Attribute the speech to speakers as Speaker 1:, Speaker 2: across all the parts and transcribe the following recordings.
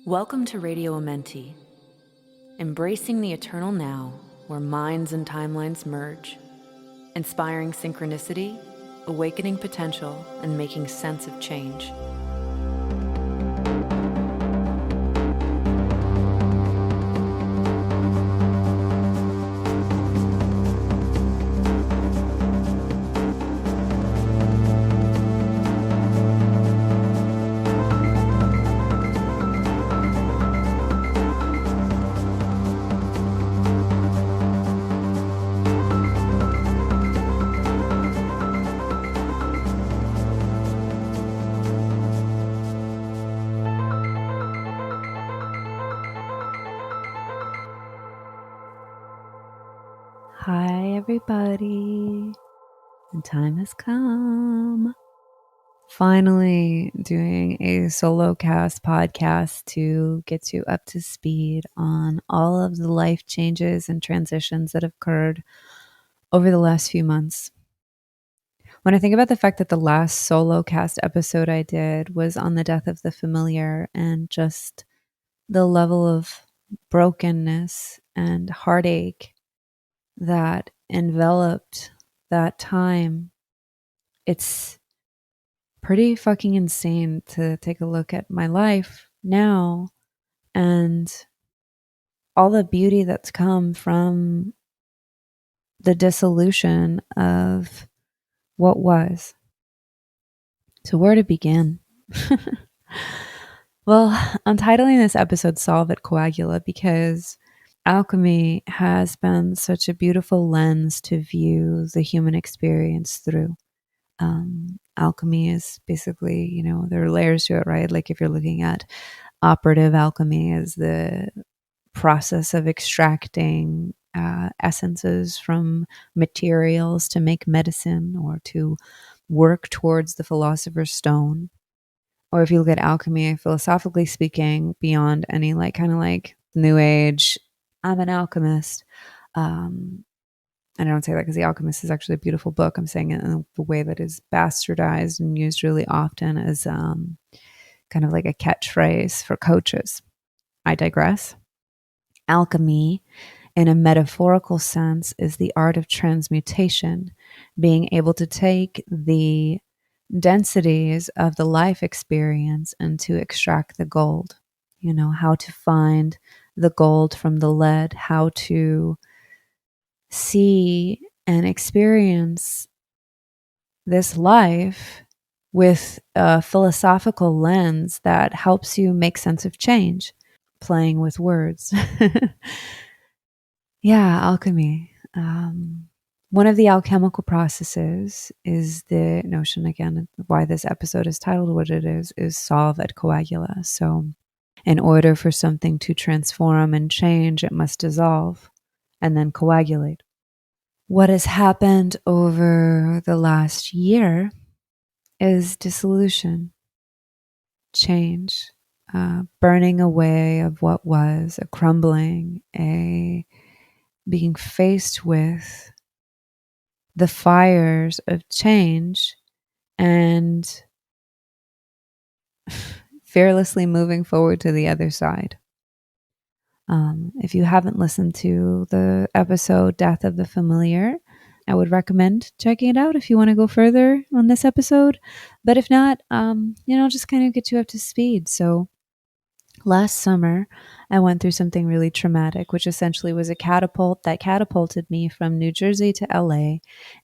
Speaker 1: Welcome to Radio Amenti, embracing the eternal now, where minds and timelines merge, inspiring synchronicity, awakening potential, and making sense of change. Hi everybody, the time has come. Finally doing a solocast podcast to get you up to speed on all of the life changes and transitions that have occurred over the last few months. When I think about the fact that the last solocast episode I did was on the death of the familiar and just the level of brokenness and heartache that enveloped that time, it's pretty fucking insane to take a look at my life now and all the beauty that's come from the dissolution of what was. So where to begin? Well, I'm titling this episode Solve at Coagula because alchemy has been such a beautiful lens to view the human experience through. Alchemy is basically, there are layers to it, right? Like if you're looking at operative alchemy as the process of extracting essences from materials to make medicine or to work towards the philosopher's stone. Or if you look at alchemy, philosophically speaking, beyond any kind of new age, I'm an alchemist. And I don't say that because The Alchemist is actually a beautiful book. I'm saying it in the way that is bastardized and used really often as kind of like a catchphrase for coaches. I digress. Alchemy, in a metaphorical sense, is the art of transmutation, being able to take the densities of the life experience and to extract the gold. How to find the gold from the lead, how to see and experience this life with a philosophical lens that helps you make sense of change, playing with words. Yeah, alchemy. One of the alchemical processes is the notion, again, why this episode is titled what it is solve at coagula. So in order for something to transform and change, it must dissolve and then coagulate. What has happened over the last year is dissolution, change, burning away of what was, a crumbling, a being faced with the fires of change and fearlessly moving forward to the other side. If you haven't listened to the episode Death of the Familiar, I would recommend checking it out if you want to go further on this episode. But if not, just kind of get you up to speed. So last summer, I went through something really traumatic, which essentially was a catapult that catapulted me from New Jersey to LA.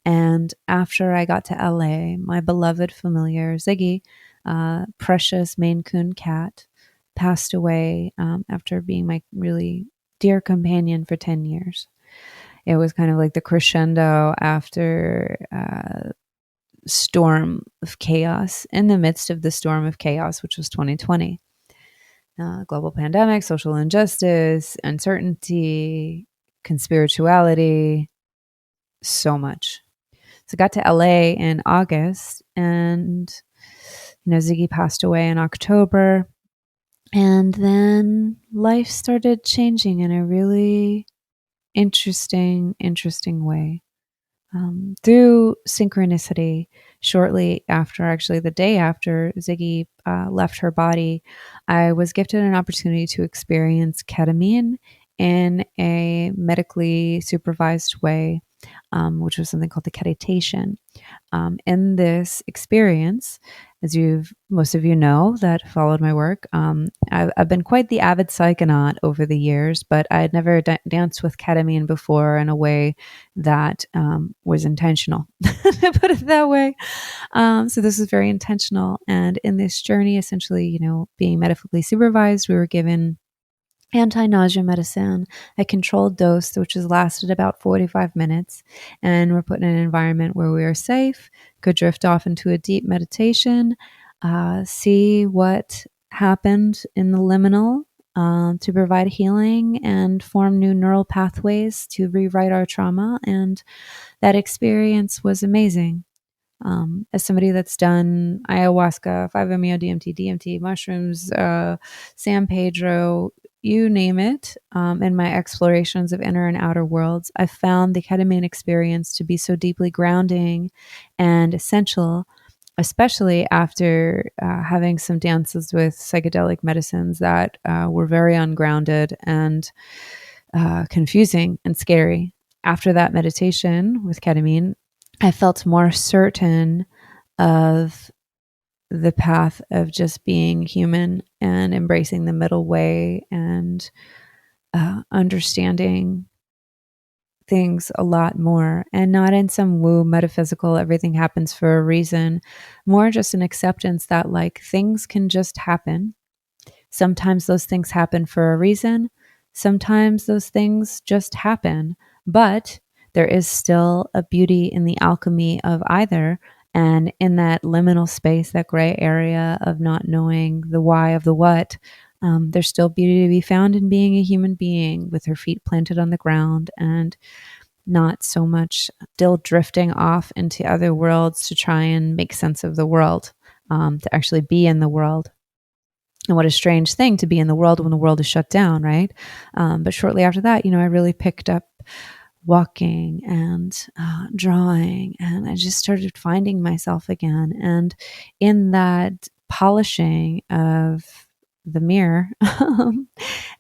Speaker 1: And after I got to LA, my beloved familiar, Ziggy, precious Maine Coon cat, passed away after being my really dear companion for 10 years. It was kind of like the crescendo after storm of chaos, in the midst of the storm of chaos, which was 2020. Global pandemic, social injustice, uncertainty, conspirituality, so much. So I got to LA in August and, Ziggy passed away in October. And then life started changing in a really interesting way. Through synchronicity, shortly after, actually the day after Ziggy left her body, I was gifted an opportunity to experience ketamine in a medically supervised way, which was something called the ketation. In this experience, as most of you know that followed my work, I've been quite the avid psychonaut over the years, but I had never danced with ketamine before in a way that was intentional, to put it that way. So this was very intentional. And in this journey, essentially, being medically supervised, we were given anti-nausea medicine, a controlled dose, which has lasted about 45 minutes. And we're put in an environment where we are safe, could drift off into a deep meditation, see what happened in the liminal, to provide healing and form new neural pathways to rewrite our trauma. And that experience was amazing. As somebody that's done ayahuasca, 5-MeO, DMT, mushrooms, San Pedro, you name it, in my explorations of inner and outer worlds, I found the ketamine experience to be so deeply grounding and essential, especially after having some dances with psychedelic medicines that were very ungrounded and confusing and scary. After that meditation with ketamine, I felt more certain of the path of just being human and embracing the middle way and understanding things a lot more, and not in some woo metaphysical everything happens for a reason, more just an acceptance that like things can just happen. Sometimes those things happen for a reason. Sometimes those things just happen, but there is still a beauty in the alchemy of either. And in that liminal space, that gray area of not knowing the why of the what, there's still beauty to be found in being a human being with her feet planted on the ground and not so much still drifting off into other worlds to try and make sense of the world, to actually be in the world. And what a strange thing to be in the world when the world is shut down, right? But shortly after that, I really picked up walking and drawing, and I just started finding myself again. And in that polishing of the mirror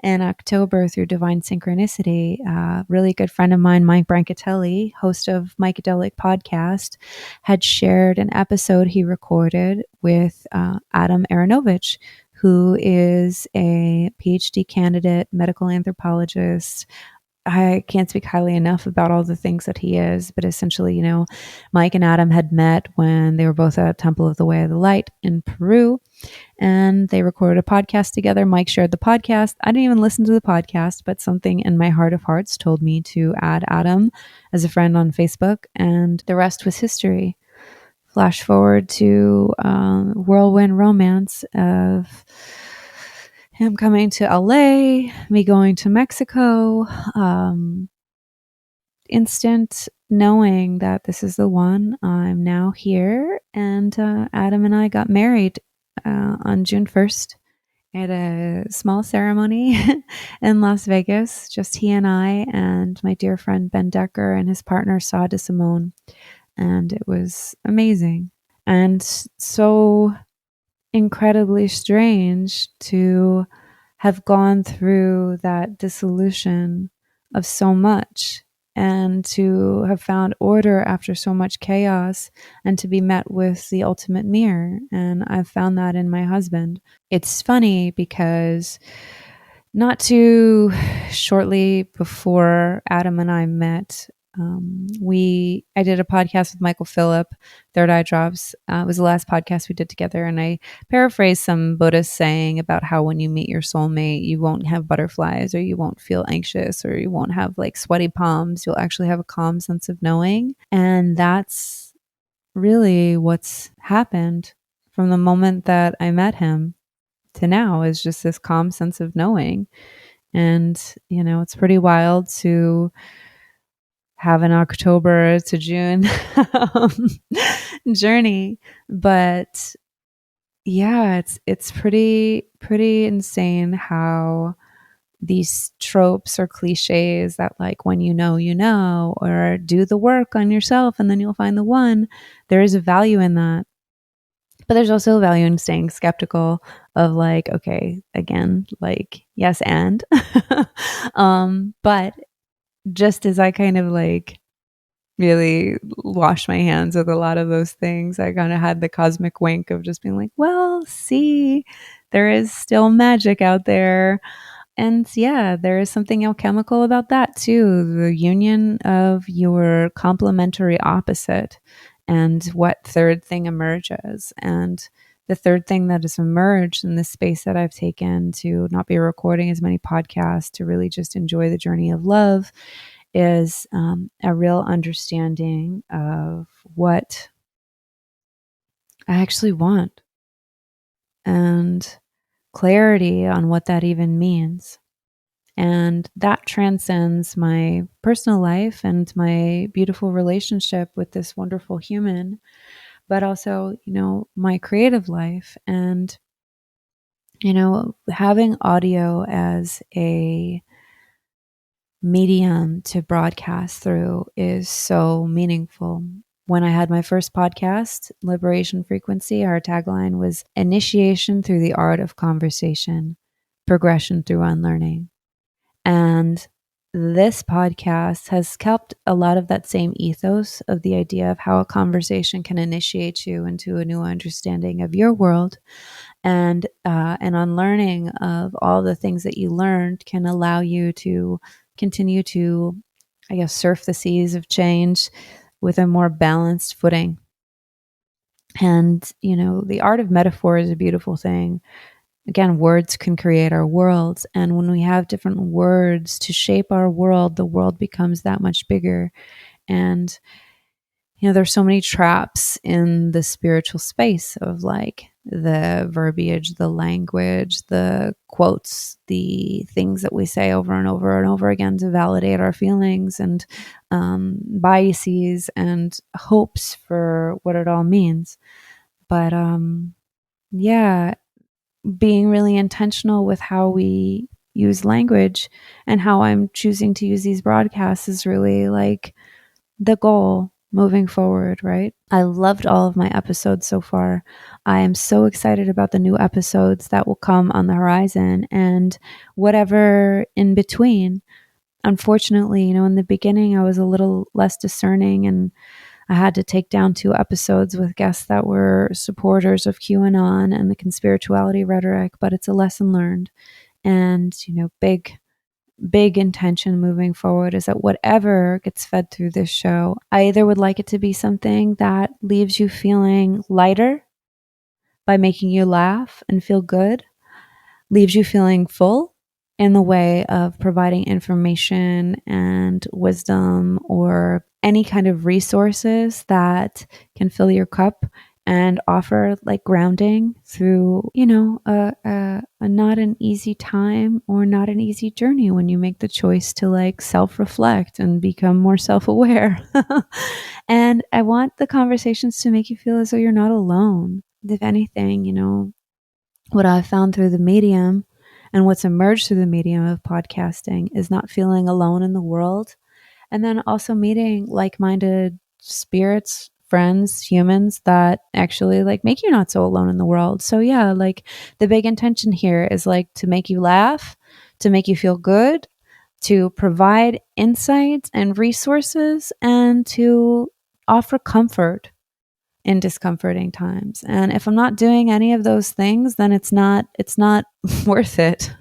Speaker 1: in October through divine synchronicity, a really good friend of mine, Mike Brancatelli, host of Micadelic Podcast, had shared an episode he recorded with Adam Aronovich, who is a PhD candidate, medical anthropologist. I can't speak highly enough about all the things that he is, but essentially, Mike and Adam had met when they were both at Temple of the Way of the Light in Peru, and they recorded a podcast together. Mike shared the podcast. I didn't even listen to the podcast, but something in my heart of hearts told me to add Adam as a friend on Facebook, and the rest was history. Flash forward to whirlwind romance of him coming to LA, me going to Mexico, instant knowing that this is the one. I'm now here, and Adam and I got married on June 1st at a small ceremony in Las Vegas, just he and I and my dear friend Ben Decker and his partner Saw DeSimone. And it was amazing and so incredibly strange to have gone through that dissolution of so much and to have found order after so much chaos and to be met with the ultimate mirror. And I've found that in my husband. It's funny because not too shortly before Adam and I met, I did a podcast with Michael Phillip, Third Eye Drops. It was the last podcast we did together, and I paraphrased some Buddhist saying about how when you meet your soulmate, you won't have butterflies, or you won't feel anxious, or you won't have like sweaty palms. You'll actually have a calm sense of knowing, and that's really what's happened from the moment that I met him to now, is just this calm sense of knowing. And it's pretty wild to have an October to June journey, but yeah, it's pretty insane how these tropes or cliches that like, when you know, or do the work on yourself and then you'll find the one. There is a value in that. But there's also a value in staying skeptical of like, okay, again, like, yes, and. But just as I kind of like really washed my hands with a lot of those things, I kind of had the cosmic wink of just being like, well, see, there is still magic out there. And yeah, there is something alchemical about that too. The union of your complementary opposite and what third thing emerges. And the third thing that has emerged in this space that I've taken to not be recording as many podcasts, to really just enjoy the journey of love, is a real understanding of what I actually want and clarity on what that even means. And that transcends my personal life and my beautiful relationship with this wonderful human, but also, my creative life. And, having audio as a medium to broadcast through is so meaningful. When I had my first podcast, Liberation Frequency, our tagline was initiation through the art of conversation, progression through unlearning. And this podcast has kept a lot of that same ethos of the idea of how a conversation can initiate you into a new understanding of your world, and an unlearning of all the things that you learned can allow you to continue to, I guess, surf the seas of change with a more balanced footing. And, the art of metaphor is a beautiful thing. Again, words can create our worlds. And when we have different words to shape our world, the world becomes that much bigger. And, there's so many traps in the spiritual space of like the verbiage, the language, the quotes, the things that we say over and over and over again to validate our feelings, and biases and hopes for what it all means. But yeah, being really intentional with how we use language and how I'm choosing to use these broadcasts is really like the goal moving forward, right? I loved all of my episodes so far. I am so excited about the new episodes that will come on the horizon and whatever in between. Unfortunately, in the beginning, I was a little less discerning, and I had to take down 2 episodes with guests that were supporters of QAnon and the conspirituality rhetoric, but it's a lesson learned. And, big intention moving forward is that whatever gets fed through this show, I either would like it to be something that leaves you feeling lighter by making you laugh and feel good, leaves you feeling full in the way of providing information and wisdom or any kind of resources that can fill your cup and offer like grounding through, a not an easy time or not an easy journey when you make the choice to like self-reflect and become more self-aware. And I want the conversations to make you feel as though you're not alone. If anything, what I've found through the medium and what's emerged through the medium of podcasting is not feeling alone in the world. And then also meeting like-minded spirits, friends, humans that actually like make you not so alone in the world. So yeah, like the big intention here is like to make you laugh, to make you feel good, to provide insights and resources, and to offer comfort in discomforting times. And if I'm not doing any of those things, then it's not worth it.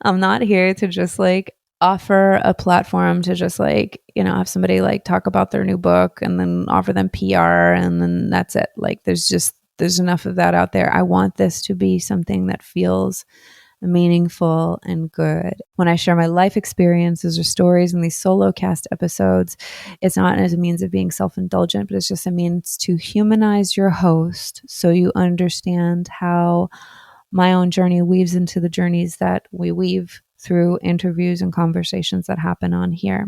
Speaker 1: I'm not here to just like offer a platform to just like, have somebody like talk about their new book and then offer them PR and then that's it. Like there's enough of that out there. I want this to be something that feels meaningful and good. When I share my life experiences or stories in these solocast episodes, it's not as a means of being self-indulgent, but it's just a means to humanize your host so you understand how my own journey weaves into the journeys that we weave through interviews and conversations that happen on here.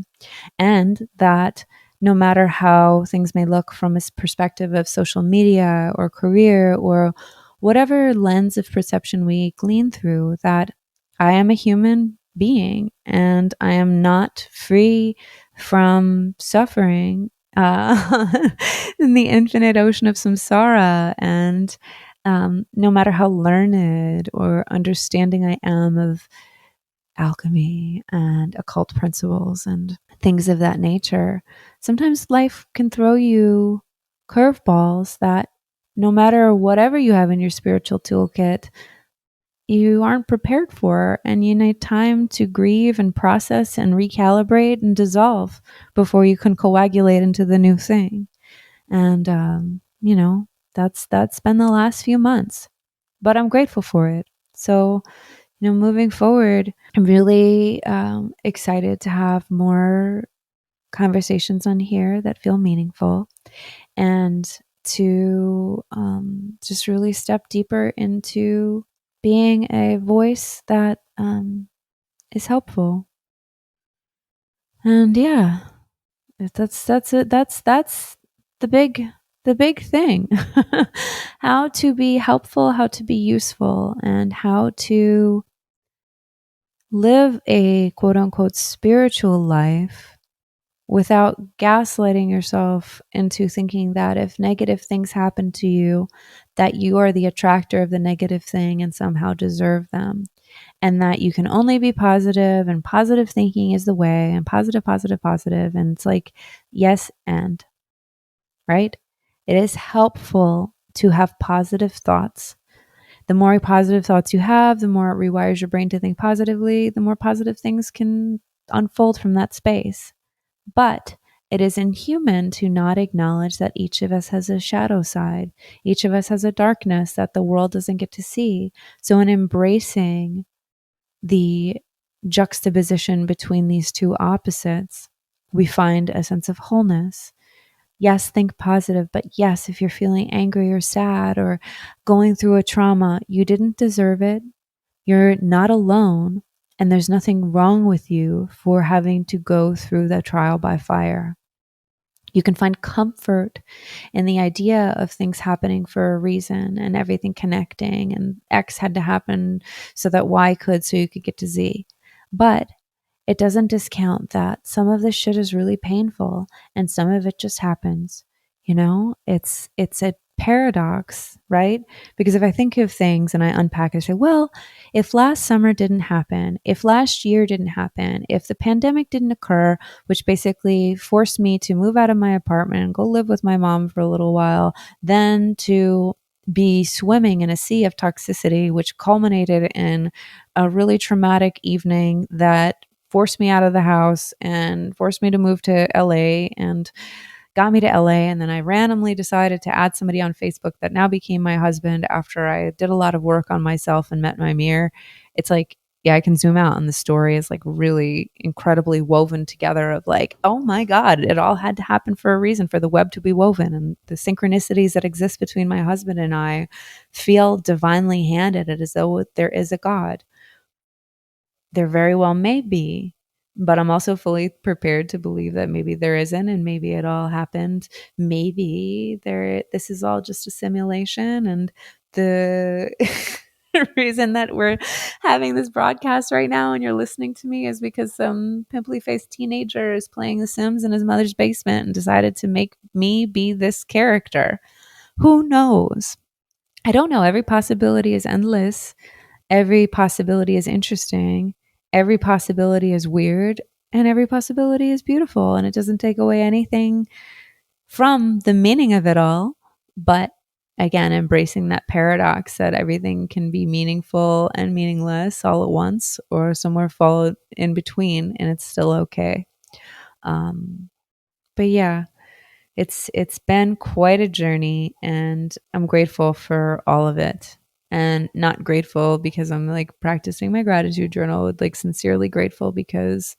Speaker 1: And that no matter how things may look from a perspective of social media or career or whatever lens of perception we glean through, that I am a human being, and I am not free from suffering in the infinite ocean of samsara. And no matter how learned or understanding I am of alchemy and occult principles and things of that nature, sometimes life can throw you curveballs that no matter whatever you have in your spiritual toolkit, you aren't prepared for, and you need time to grieve and process and recalibrate and dissolve before you can coagulate into the new thing. And that's been the last few months, but I'm grateful for it. So moving forward, I'm really excited to have more conversations on here that feel meaningful, and to just really step deeper into being a voice that is helpful. And yeah, that's it. That's the big thing. How to be helpful, how to be useful, and how to live a quote unquote spiritual life without gaslighting yourself into thinking that if negative things happen to you, that you are the attractor of the negative thing and somehow deserve them. And that you can only be positive, and positive thinking is the way, and positive, positive, positive. And it's like, yes, and right? It is helpful to have positive thoughts. The more positive thoughts you have, the more it rewires your brain to think positively, the more positive things can unfold from that space. But it is inhuman to not acknowledge that each of us has a shadow side. Each of us has a darkness that the world doesn't get to see. So, in embracing the juxtaposition between these two opposites, we find a sense of wholeness. Yes, think positive, but yes, if you're feeling angry or sad or going through a trauma, you didn't deserve it. You're not alone, and there's nothing wrong with you for having to go through the trial by fire. You can find comfort in the idea of things happening for a reason and everything connecting, and X had to happen so that Y could, so you could get to Z. But it doesn't discount that some of this shit is really painful and some of it just happens. It's a paradox, right? Because if I think of things and I unpack it, I say, well, if last summer didn't happen, if last year didn't happen, if the pandemic didn't occur, which basically forced me to move out of my apartment and go live with my mom for a little while, then to be swimming in a sea of toxicity, which culminated in a really traumatic evening that forced me out of the house and forced me to move to LA and got me to LA. And then I randomly decided to add somebody on Facebook that now became my husband after I did a lot of work on myself and met my mirror. It's like, yeah, I can zoom out and the story is like really incredibly woven together of like, oh my God, it all had to happen for a reason, for the web to be woven. And the synchronicities that exist between my husband and I feel divinely handed, as though there is a God. There very well may be, but I'm also fully prepared to believe that maybe there isn't, and maybe it all happened. Maybe this is all just a simulation, and the reason that we're having this broadcast right now and you're listening to me is because some pimply faced teenager is playing The Sims in his mother's basement and decided to make me be this character. Who knows? I don't know. Every possibility is endless. Every possibility is interesting. Every possibility is weird. And every possibility is beautiful. And it doesn't take away anything from the meaning of it all. But again, embracing that paradox that everything can be meaningful and meaningless all at once, or somewhere fall in between, and it's still okay. But yeah, it's been quite a journey, and I'm grateful for all of it. And not grateful because I'm like practicing my gratitude journal, like sincerely grateful because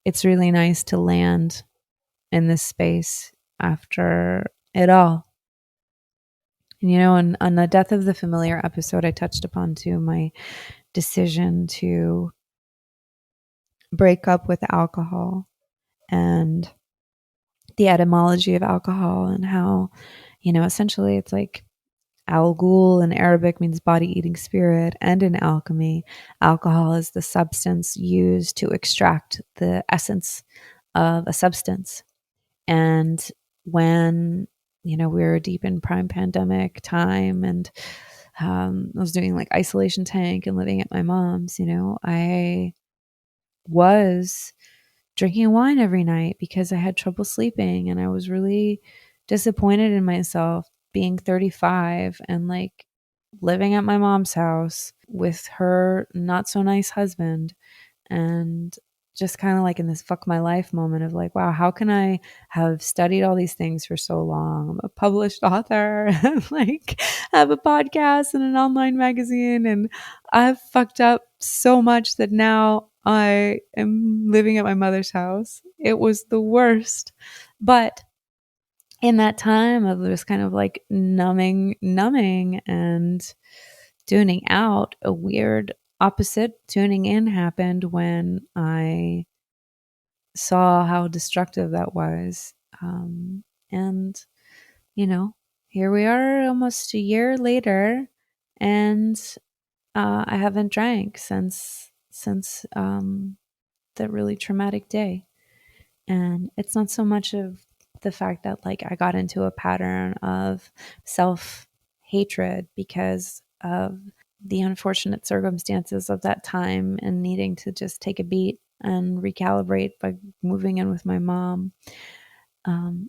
Speaker 1: it's really nice to land in this space after it all. And on the Death of the Familiar episode, I touched upon too my decision to break up with alcohol and the etymology of alcohol, and how, essentially it's like Al-Ghul in Arabic means body-eating spirit, and in alchemy, alcohol is the substance used to extract the essence of a substance. And when, we were deep in prime pandemic time, and I was doing like isolation tank and living at my mom's, I was drinking wine every night because I had trouble sleeping, and I was really disappointed in myself being 35 and like living at my mom's house with her not so nice husband, and just kind of like in this fuck my life moment of like, wow, how can I have studied all these things for so long? I'm a published author and like have a podcast and an online magazine, and I've fucked up so much that now I am living at my mother's house. It was the worst. But in that time of just kind of like numbing and tuning out, a weird opposite tuning in happened when I saw how destructive that was. And, here we are almost a year later, and I haven't drank since that really traumatic day. And it's not so much of the fact that like I got into a pattern of self hatred because of the unfortunate circumstances of that time and needing to just take a beat and recalibrate by moving in with my mom.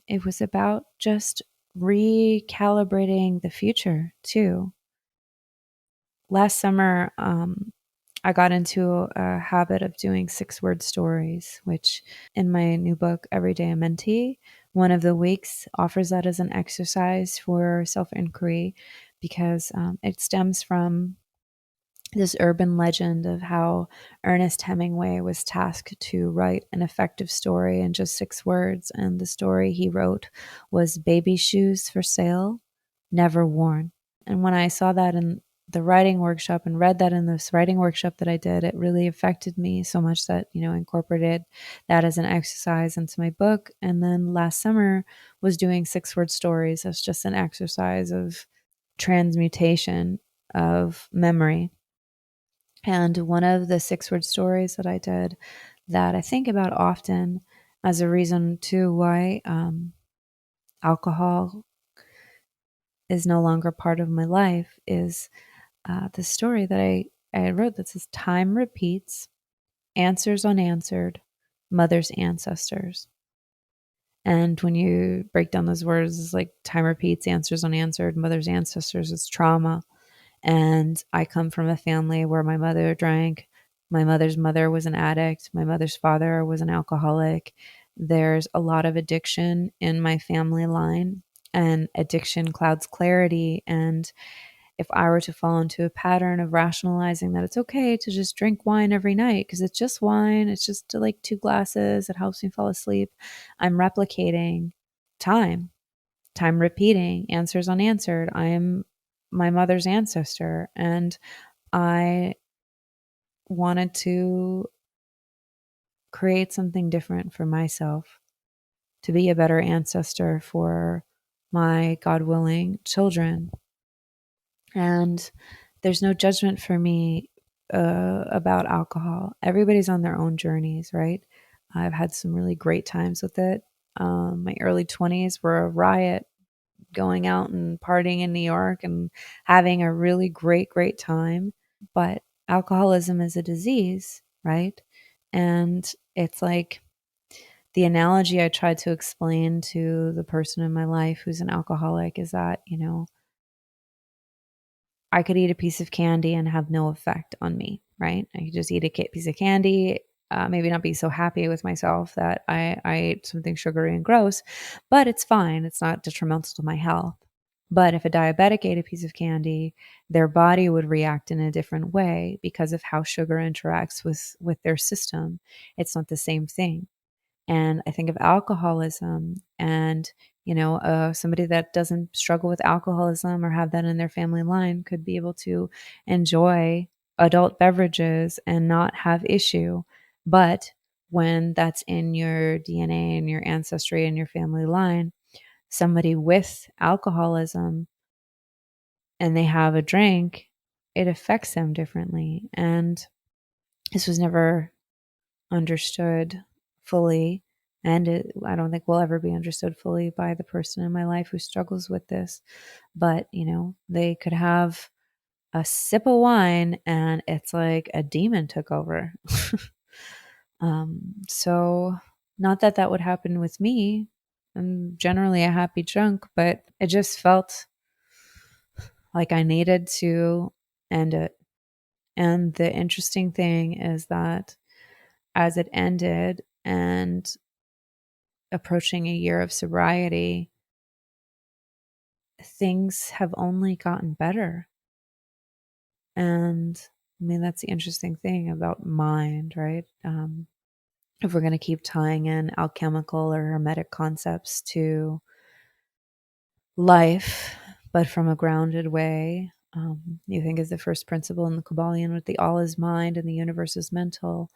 Speaker 1: It was about just recalibrating the future too. Last summer, I got into a habit of doing 6-word stories, which in my new book, Everyday Amenti, one of the weeks offers that as an exercise for self inquiry because it stems from this urban legend of how Ernest Hemingway was tasked to write an effective story in just 6 words. And the story he wrote was Baby Shoes for Sale, Never Worn. And when I saw that in the writing workshop and read that in this writing workshop that I did, it really affected me so much that, incorporated that as an exercise into my book. And then last summer was doing 6-word stories as just an exercise of transmutation of memory. And one of the 6-word stories that I did that I think about often as a reason too why alcohol is no longer part of my life is the story that I wrote that says, time repeats, answers unanswered, mother's ancestors. And when you break down those words, it's like time repeats, answers unanswered, mother's ancestors, it's trauma. And I come from a family where my mother drank. My mother's mother was an addict. My mother's father was an alcoholic. There's a lot of addiction in my family line, and addiction clouds clarity. And if I were to fall into a pattern of rationalizing that it's okay to just drink wine every night because it's just wine, it's just like 2 glasses, it helps me fall asleep, I'm replicating time repeating, answers unanswered. I am my mother's ancestor, and I wanted to create something different for myself, to be a better ancestor for my God willing children. And there's no judgment for me about alcohol. Everybody's on their own journeys, right? I've had some really great times with it. My early 20s were a riot, going out and partying in New York and having a really great time. But alcoholism is a disease, right? And it's like the analogy I tried to explain to the person in my life who's an alcoholic is that, I could eat a piece of candy and have no effect on me, right? I could just eat a piece of candy, maybe not be so happy with myself that I ate something sugary and gross, but it's fine. It's not detrimental to my health. But if a diabetic ate a piece of candy, their body would react in a different way because of how sugar interacts with their system. It's not the same thing. And I think of alcoholism and, somebody that doesn't struggle with alcoholism or have that in their family line could be able to enjoy adult beverages and not have issue. But when that's in your DNA and your ancestry and your family line, somebody with alcoholism and they have a drink, it affects them differently. And this was never understood fully. And I don't think will ever be understood fully by the person in my life who struggles with this. But, they could have a sip of wine and it's like a demon took over. So not that that would happen with me. I'm generally a happy drunk, but it just felt like I needed to end it. And the interesting thing is that as it ended and approaching a year of sobriety, things have only gotten better. And I mean, that's the interesting thing about mind, right? If we're going to keep tying in alchemical or hermetic concepts to life, but from a grounded way, you think is the first principle in the Kabbalion with the all is mind and the universe is mental.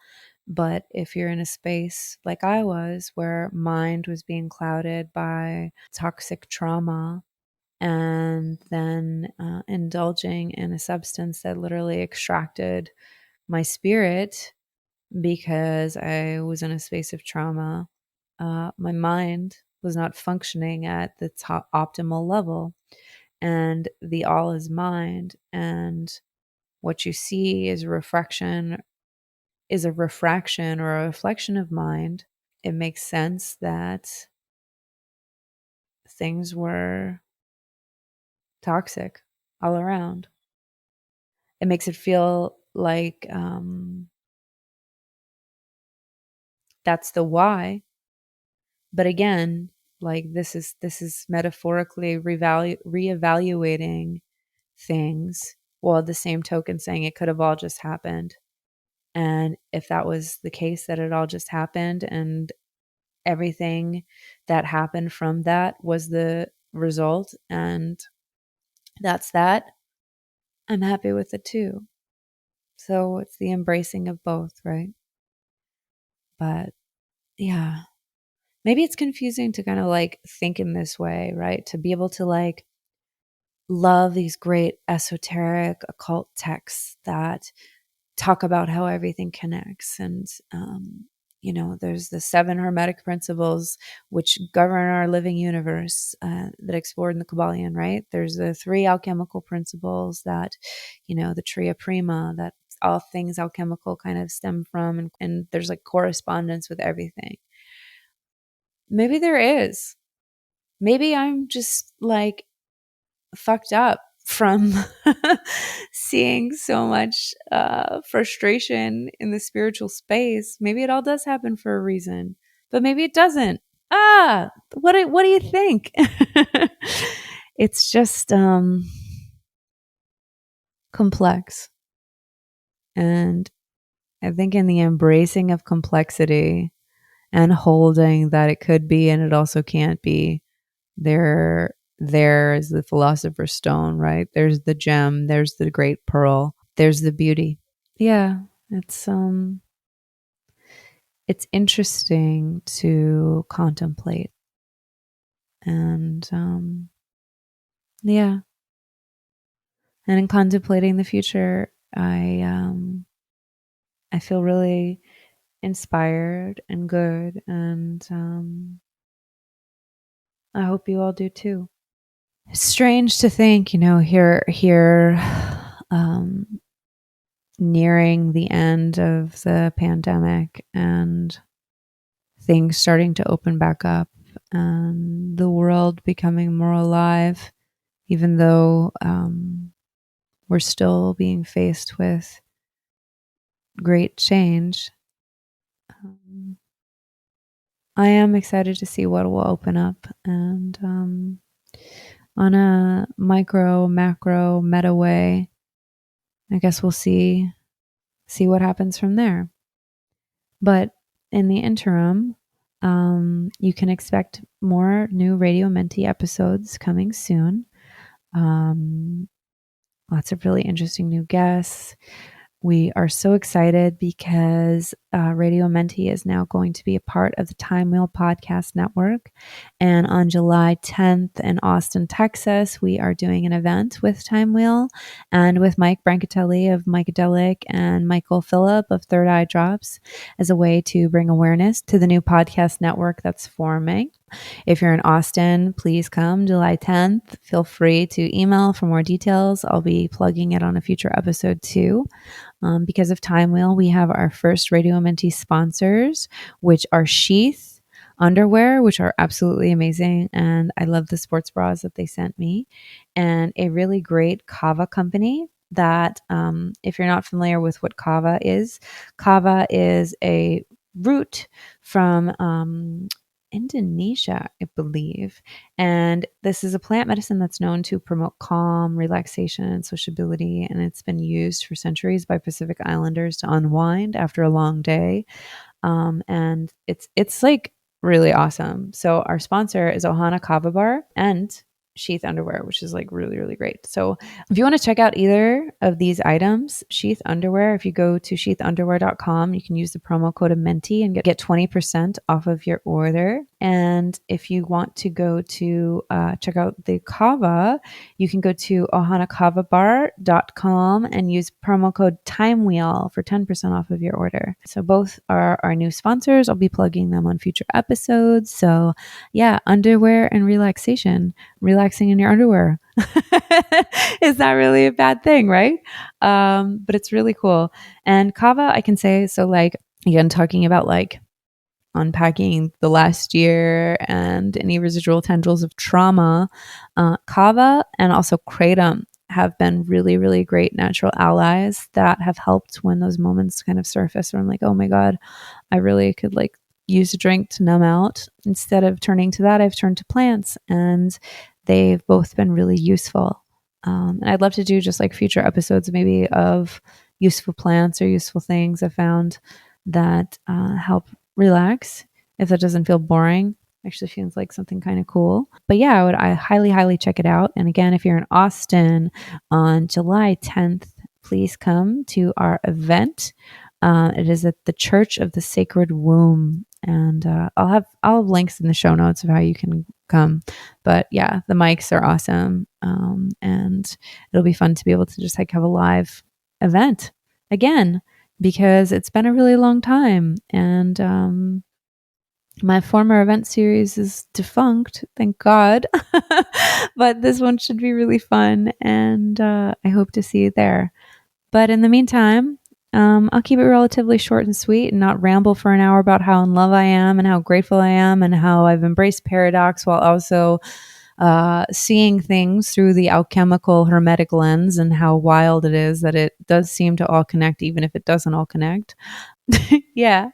Speaker 1: But if you're in a space like I was, where mind was being clouded by toxic trauma, and then indulging in a substance that literally extracted my spirit because I was in a space of trauma, my mind was not functioning at the top optimal level. And the all is mind. And what you see is a refraction or a reflection of mind. It makes sense that things were toxic all around. It makes it feel like that's the why. But again, like this is metaphorically reevaluating things, while at the same token saying it could have all just happened. And if that was the case, that it all just happened and everything that happened from that was the result, and that's that, I'm happy with it too. So it's the embracing of both, right? But yeah, maybe it's confusing to kind of like think in this way, right? To be able to like love these great esoteric occult texts that talk about how everything connects. And, there's the 7 hermetic principles which govern our living universe that explored in the Kabbalion, right? There's the 3 alchemical principles that, the tria prima, that all things alchemical kind of stem from. And there's like correspondence with everything. Maybe there is. Maybe I'm just like fucked up from seeing so much frustration in the spiritual space. Maybe it all does happen for a reason, but maybe it doesn't. What do you think? It's just complex. And I think in the embracing of complexity and holding that it could be and it also can't be, there is the philosopher's stone, right? There's the gem, there's the great pearl, there's the beauty. Yeah, it's interesting to contemplate. And yeah. And in contemplating the future, I feel really inspired and good, and I hope you all do too. It's strange to think, here nearing the end of the pandemic and things starting to open back up and the world becoming more alive, even though we're still being faced with great change. I am excited to see what will open up, and on a micro, macro, meta way, I guess we'll see what happens from there. But in the interim, you can expect more new Radio Amenti episodes coming soon. Lots of really interesting new guests. We are so excited because Radio Amenti is now going to be a part of the Time Wheel Podcast Network. And on July 10th in Austin, Texas, we are doing an event with Time Wheel and with Mike Brancatelli of Micadelic and Michael Phillip of Third Eye Drops as a way to bring awareness to the new podcast network that's forming. If you're in Austin, please come July 10th. Feel free to email for more details. I'll be plugging it on a future episode too. Because of Time Wheel, we have our first Radio Amenti sponsors, which are Sheath underwear, which are absolutely amazing. And I love the sports bras that they sent me. And a really great kava company that, if you're not familiar with what kava is a root from Indonesia, I believe. And this is a plant medicine that's known to promote calm, relaxation, and sociability. And it's been used for centuries by Pacific Islanders to unwind after a long day. And it's like really awesome. So our sponsor is Ohana Kava Bar and Sheath underwear, which is like really, really great. So if you want to check out either of these items, Sheath underwear, if you go to sheathunderwear.com, you can use the promo code Amenti and get 20% off of your order. And if you want to go to check out the kava, you can go to ohanakavabar.com and use promo code TIMEWHEEL for 10% off of your order. So both are our new sponsors. I'll be plugging them on future episodes. So yeah, underwear and relaxation. Relaxing in your underwear is not really a bad thing, right? But it's really cool. And kava, I can say, so like, again, talking about like unpacking the last year and any residual tendrils of trauma, kava and also kratom have been really, really great natural allies that have helped when those moments kind of surface where I'm like, oh my God, I really could like use a drink to numb out. Instead of turning to that, I've turned to plants, and they've both been really useful. And I'd love to do just like future episodes maybe of useful plants or useful things I found that help relax. If that doesn't feel boring, actually feels like something kind of cool. But yeah, I highly, highly check it out. And again, if you're in Austin on July 10th, please come to our event. It is at the Church of the Sacred Womb. And I'll have links in the show notes of how you can come. But yeah, the mics are awesome. And it'll be fun to be able to just like have a live event again, because it's been a really long time. And my former event series is defunct, thank God. But this one should be really fun. And I hope to see you there. But in the meantime, I'll keep it relatively short and sweet and not ramble for an hour about how in love I am and how grateful I am and how I've embraced paradox while also seeing things through the alchemical hermetic lens and how wild it is that it does seem to all connect, even if it doesn't all connect. Yeah.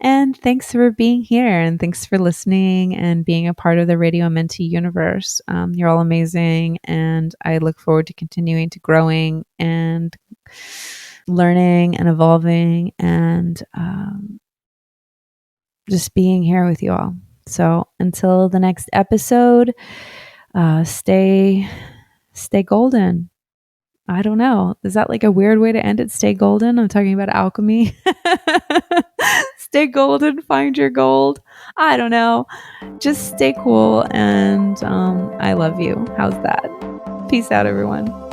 Speaker 1: And thanks for being here, and thanks for listening and being a part of the Radio Amenti universe. You're all amazing, and I look forward to continuing to growing and learning and evolving and just being here with you all. So until the next episode, stay golden. I don't know. Is that like a weird way to end it? Stay golden. I'm talking about alchemy. Stay golden. Find your gold. I don't know. Just stay cool. And I love you. How's that? Peace out, everyone.